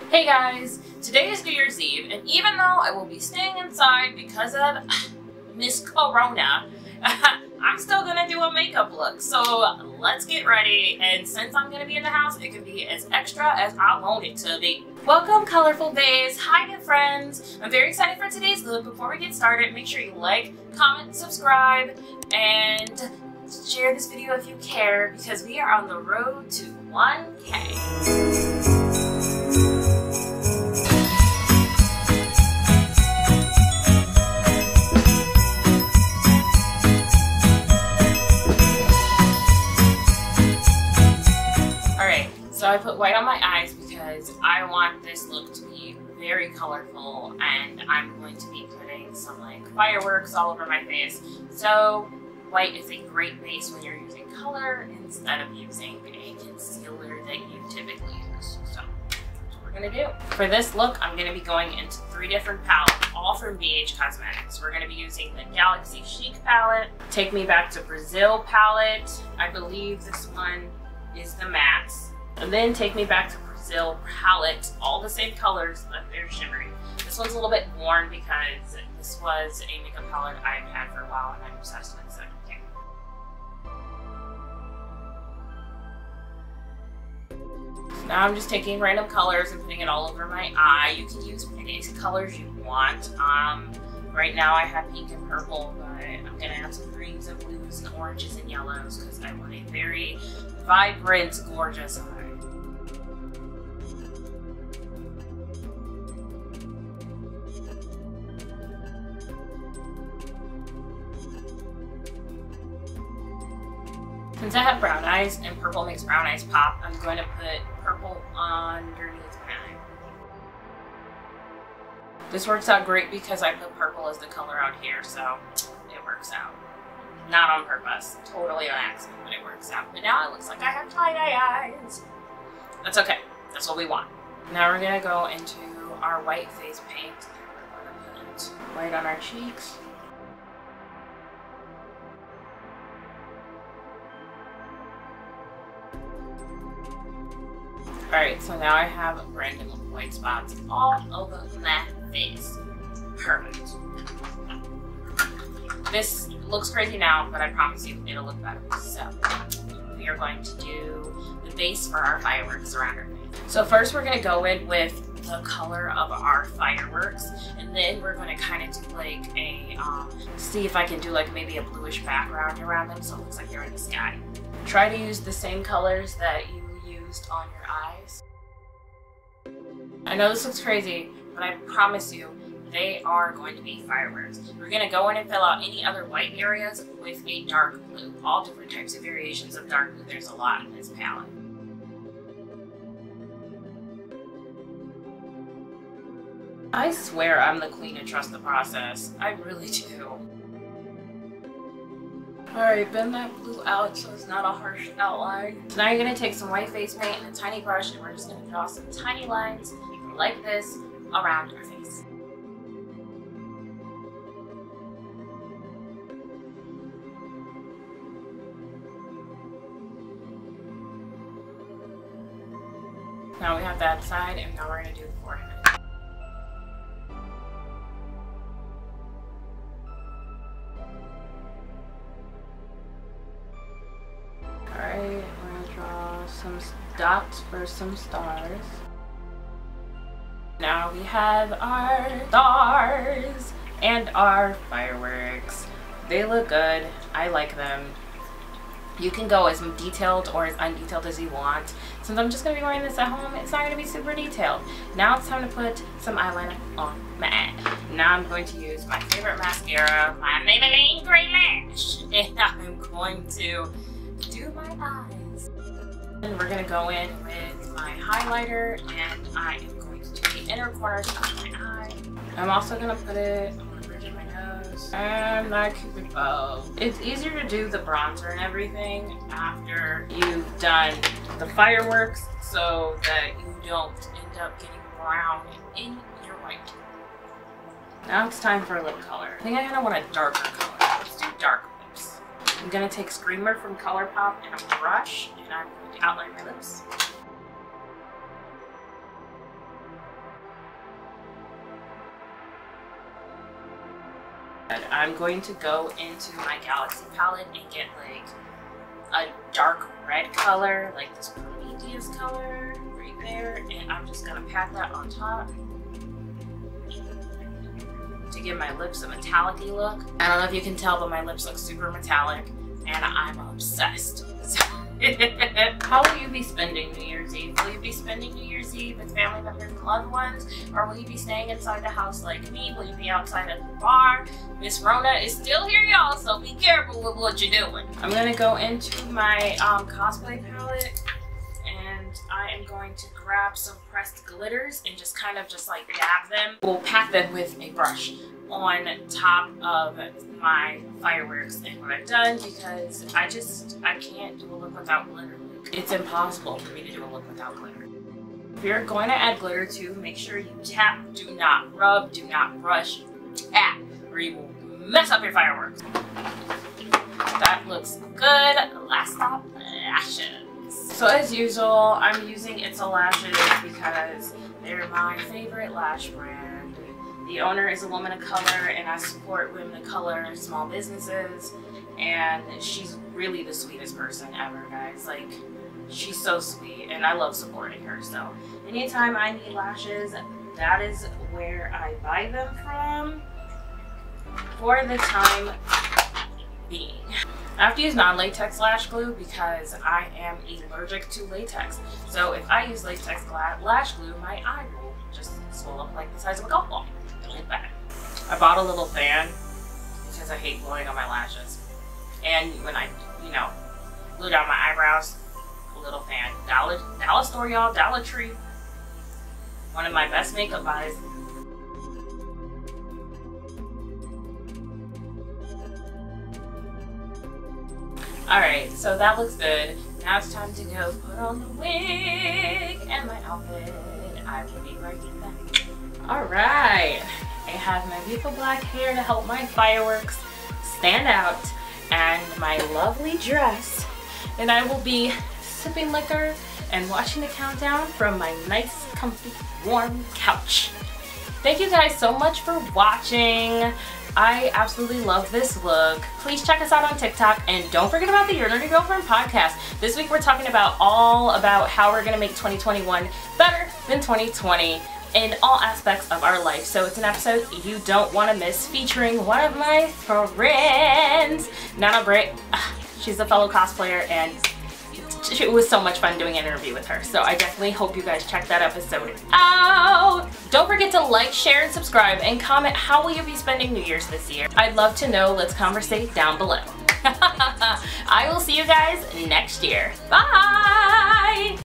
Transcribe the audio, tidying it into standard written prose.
Hey guys, today is New Year's Eve, and even though I will be staying inside because of Miss Corona, I'm still gonna do a makeup look. So let's get ready, and since I'm gonna be in the house, it can be as extra as I want it to be. Welcome, colorful bays. Hi, new friends. I'm very excited for today's look. Before we get started, make sure you like, comment, subscribe, and share this video if you care, because we are on the road to 1K. So I put white on my eyes because I want this look to be very colorful, and I'm going to be putting some like fireworks all over my face. So white is a great base when you're using color instead of using a concealer that you typically use. So that's what we're gonna do. For this look, I'm gonna be going into 3 different palettes, all from BH Cosmetics. We're gonna be using the Galaxy Chic palette, Take Me Back to Brazil palette. I believe this one is the mattes. And then Take Me Back to Brazil palette, all the same colors, but they're shimmery. This one's a little bit worn because this was a makeup palette I've had for a while and I'm obsessed with, so okay. So now I'm just taking random colors and putting it all over my eye. You can use any colors you want. Right now I have pink and purple, but I'm gonna add some greens and blues and oranges and yellows because I want a very vibrant, gorgeous eye. Since I have brown eyes and purple makes brown eyes pop, I'm going to put purple underneath my eye. This works out great because I put purple as the color out here, so it works out. Not on purpose, totally an accident, but it works out. But now it looks like I have tie-dye eyes. That's okay, that's what we want. Now we're gonna go into our white face paint. We're gonna put white on our cheeks. Alright, so now I have random white spots all over my face. Perfect. This looks crazy now, but I promise you it'll look better. So we are going to do the base for our fireworks around our face. So first we're going to go in with the color of our fireworks, and then we're going to kind of do like a, see if I can do like maybe a bluish background around them so it looks like you're in the sky. Try to use the same colors that you used on your eyes. I know this looks crazy, but I promise you they are going to be fireworks. We're going to go in and fill out any other white areas with a dark blue. All different types of variations of dark blue. There's a lot in this palette. I swear I'm the queen and trust the process. I really do. Alright, bend that blue out so it's not a harsh outline. So now you're going to take some white face paint and a tiny brush, and we're just going to draw some tiny lines like this around our face. Now we have that side, and now we're going to do the forehead. Alright, we're going to draw some dots for some stars. Now we have our stars and our fireworks. They look good. I like them. You can go as detailed or as undetailed as you want. Since I'm just going to be wearing this at home, it's not going to be super detailed. Now it's time to put some eyeliner on my eye. Now I'm going to use my favorite mascara, my Maybelline Gray Lash. And I'm going to do my eyes. And we're going to go in with my highlighter, and I am going to do the inner corners of my eye. I'm also going to put it on the bridge of my nose and my cupid bow. It's easier to do the bronzer and everything after you've done the fireworks so that you don't end up getting brown in your white. Now it's time for a lip color. I think I kind of want a darker color. Let's do dark lips. I'm going to take Screamer from Colourpop and a brush, and I'm going to outline my lips. I'm going to go into my Galaxy palette and get like a dark red color, like this Prometheus color right there, and I'm just gonna pat that on top to give my lips a metallic-y look. I don't know if you can tell, but my lips look super metallic and I'm obsessed. So how will you be spending New Year's Eve? Will you be spending New Year's Eve with family members and loved ones? Or will you be staying inside the house like me? Will you be outside at the bar? Miss Rona is still here, y'all, so be careful with what you're doing. I'm gonna go into my cosplay palette and I am going to grab some pressed glitters and just kind of just like dab them. We'll pat them with a brush on top of my fireworks, and what I've done, because I can't do a look without glitter. It's impossible for me to do a look without glitter. If you're going to add glitter to, make sure you tap, do not rub, do not brush, tap, or you will mess up your fireworks. That looks good. Last stop, lashes. So as usual, I'm using It's a Lashes because they're my favorite lash brand. The owner is a woman of color, and I support women of color, small businesses, and she's really the sweetest person ever, guys. Like, she's so sweet, and I love supporting her. So anytime I need lashes, that is where I buy them from for the time being. I have to use non-latex lash glue because I am allergic to latex. So if I use latex lash glue, my eye will just swell up like the size of a golf ball. Really bad. I bought a little fan because I hate gluing on my lashes. And when I, glue down my eyebrows, a little fan. Dollar store, y'all, Dollar Tree. One of my best makeup buys. Alright, so that looks good. Now it's time to go put on the wig and my outfit. I will be right back. Alright, I have my beautiful black hair to help my fireworks stand out, and my lovely dress, and I will be sipping liquor and watching the countdown from my nice, comfy, warm couch. Thank you guys so much for watching. I absolutely love this look. Please check us out on TikTok, and don't forget about the Your Nerdy Girlfriend podcast. This week we're talking all about how we're gonna make 2021 better than 2020 in all aspects of our life. So it's an episode you don't want to miss, featuring one of my friends, Nana Britt. She's a fellow cosplayer, and it was so much fun doing an interview with her. So I definitely hope you guys check that episode out. Don't forget to like, share, and subscribe, and comment how will you be spending New Year's this year. I'd love to know. Let's conversate down below. I will see you guys next year. Bye!